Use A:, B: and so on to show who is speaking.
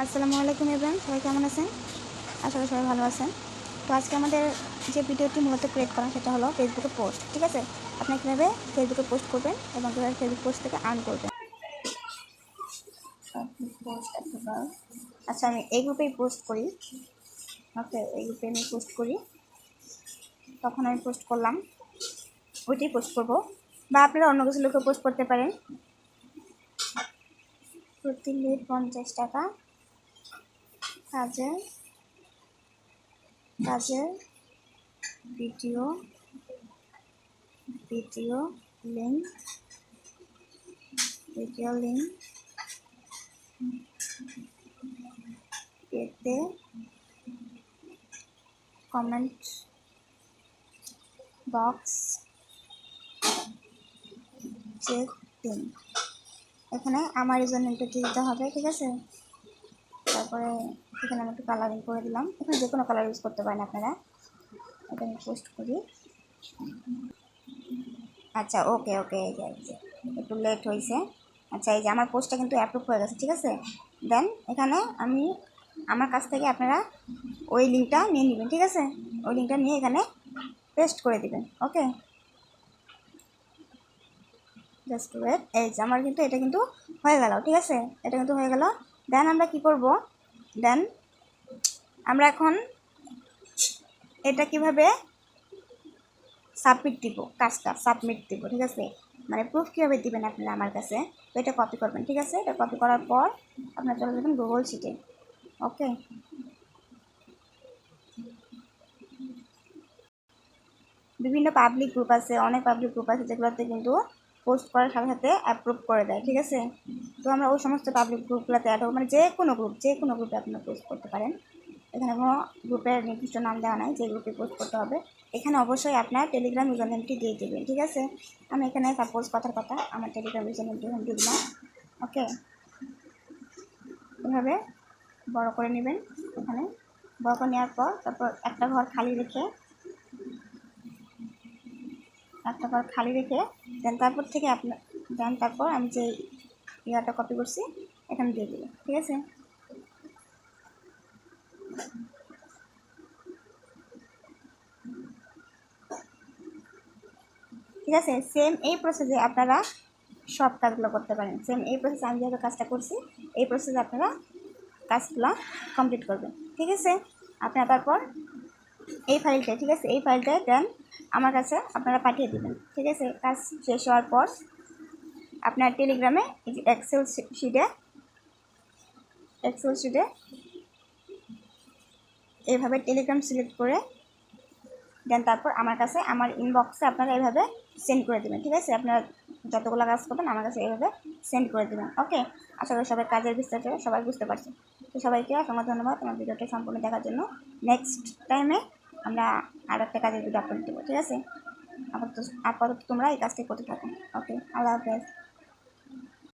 A: আসসালামু আলাইকুম এভরিওয়ান, সবাই কেমন আছেন? আশা করি সবাই ভালো আছেন। তো আজকে আমাদের যে ভিডিওটি মূলত ক্রিয়েট করা সেটা হলো ফেসবুকে পোস্ট। ঠিক আছে, আপনি কীভাবে ফেসবুকে পোস্ট করবেন এবং কীভাবে ফেসবুক পোস্ট থেকে আর্ন করবেন। আচ্ছা, আমি এই গ্রুপেই পোস্ট করি। ওকে, এই গ্রুপে আমি পোস্ট করি, তখন আমি পোস্ট করলাম, ওইটাই পোস্ট করব। বা আপনারা অন্য কিছু লোকে পোস্ট করতে পারেন। প্রতি লিড 50 টাকা। কাজের ভিডিও লিঙ্ক পেতে কমেন্ট বক্স চেক দিন। এখানে আমার ইউজার নেমটা দিতে হবে, ঠিক আছে। তারপরে এখানে আমি একটু কালারিং করে দিলাম। এখানে যে কোনো কালার ইউজ করতে পারেন আপনারা। এটা আমি পোস্ট করি। আচ্ছা, ওকে এই যে একটু লেট হয়েছে। আচ্ছা, এই যে আমার পোস্টটা কিন্তু অ্যাপ্রুভ হয়ে গেছে, ঠিক আছে। দেন এখানে আমি আমার কাছ থেকে আপনারা ওই লিঙ্কটা নিয়ে নেবেন, ঠিক আছে। ওই লিঙ্কটা নিয়ে এখানে পেস্ট করে দিবেন। ওকে, জাস্ট ওয়েট। এই যে আমার কিন্তু এটা কিন্তু হয়ে গেল, ঠিক আছে। এটা কিন্তু হয়ে গেল। দেন আমরা কি করব, দেন আমরা এখন এটা কিভাবে সাবমিট দিব, কাজটা সাবমিট দিব, ঠিক আছে। মানে প্রুফ কীভাবে দিবেন আপনারা আমার কাছে, তো এটা কপি করবেন, ঠিক আছে। এটা কপি করার পর আপনারা চলে যাবেন গুগল শিটে। ওকে, বিভিন্ন পাবলিক গ্রুপ আছে, অনেক পাবলিক গ্রুপ আছে যেগুলোতে কিন্তু পোস্ট করার সাথে সাথে অ্যাপ্রুভ করে দেয়, ঠিক আছে। তো আমরা ওই সমস্ত পাবলিক গ্রুপগুলোতে অ্যাড হবো, মানে যে কোনো গ্রুপে আপনারা পোস্ট করতে পারেন। এখানে কোনো গ্রুপের নির্দিষ্ট নাম দেওয়া নাই যে গ্রুপে পোস্ট করতে হবে। এখানে অবশ্যই আপনার টেলিগ্রাম ইউজার নেমটি দিয়ে দেবেন, ঠিক আছে। আমি এখানে সাপোজ কথার কথা আমার টেলিগ্রাম ইউজার নেমটি এখানে দিয়ে দিলাম। ওকে, এভাবে বড় করে নেবেন। এখানে বড় করে নেওয়ার পর তারপর একটা ঘর খালি রেখে দেন তারপর আমি যে ইয়াটা কপি করছি এখানে দিয়ে দেবো, ঠিক আছে। ঠিক আছে, সেম এই প্রসেসে আপনারা সব কাজগুলো করতে পারেন। সেম এই প্রসেসে আমি যেভাবে কাজটা করছি এই প্রসেসে আপনারা কাজগুলো কমপ্লিট করবেন, ঠিক আছে। আপনারা তারপর এই ফাইলটা, ঠিক আছে, এই ফাইলটা দেন আমার কাছে আপনারা পাঠিয়ে দেবেন, ঠিক আছে। কাজ শেষ হওয়ার পর আপনার টেলিগ্রামে এক্সেল শিটে এইভাবে টেলিগ্রাম সিলেক্ট করে দেন তারপর আমার কাছে আমার ইনবক্সে আপনারা এইভাবে সেন্ড করে দেবেন, ঠিক আছে। আপনারা যতগুলো কাজ করবেন আমার কাছে এইভাবে সেন্ড করে দেবেন। ওকে, আশা করি সবাই কাজের বিস্তারিত সবাই বুঝতে পারছেন। তো সবাইকে অসংখ্য ধন্যবাদ আমার ভিডিওটা সম্পূর্ণ দেখার জন্য। নেক্সট টাইমে আমরা আর একটা কাজের ভিডিও আপলোড দেবো, ঠিক আছে। আপাতত তোমরা এই কাজটি করতে থাকো। ওকে, আল্লাহ হাফেজ।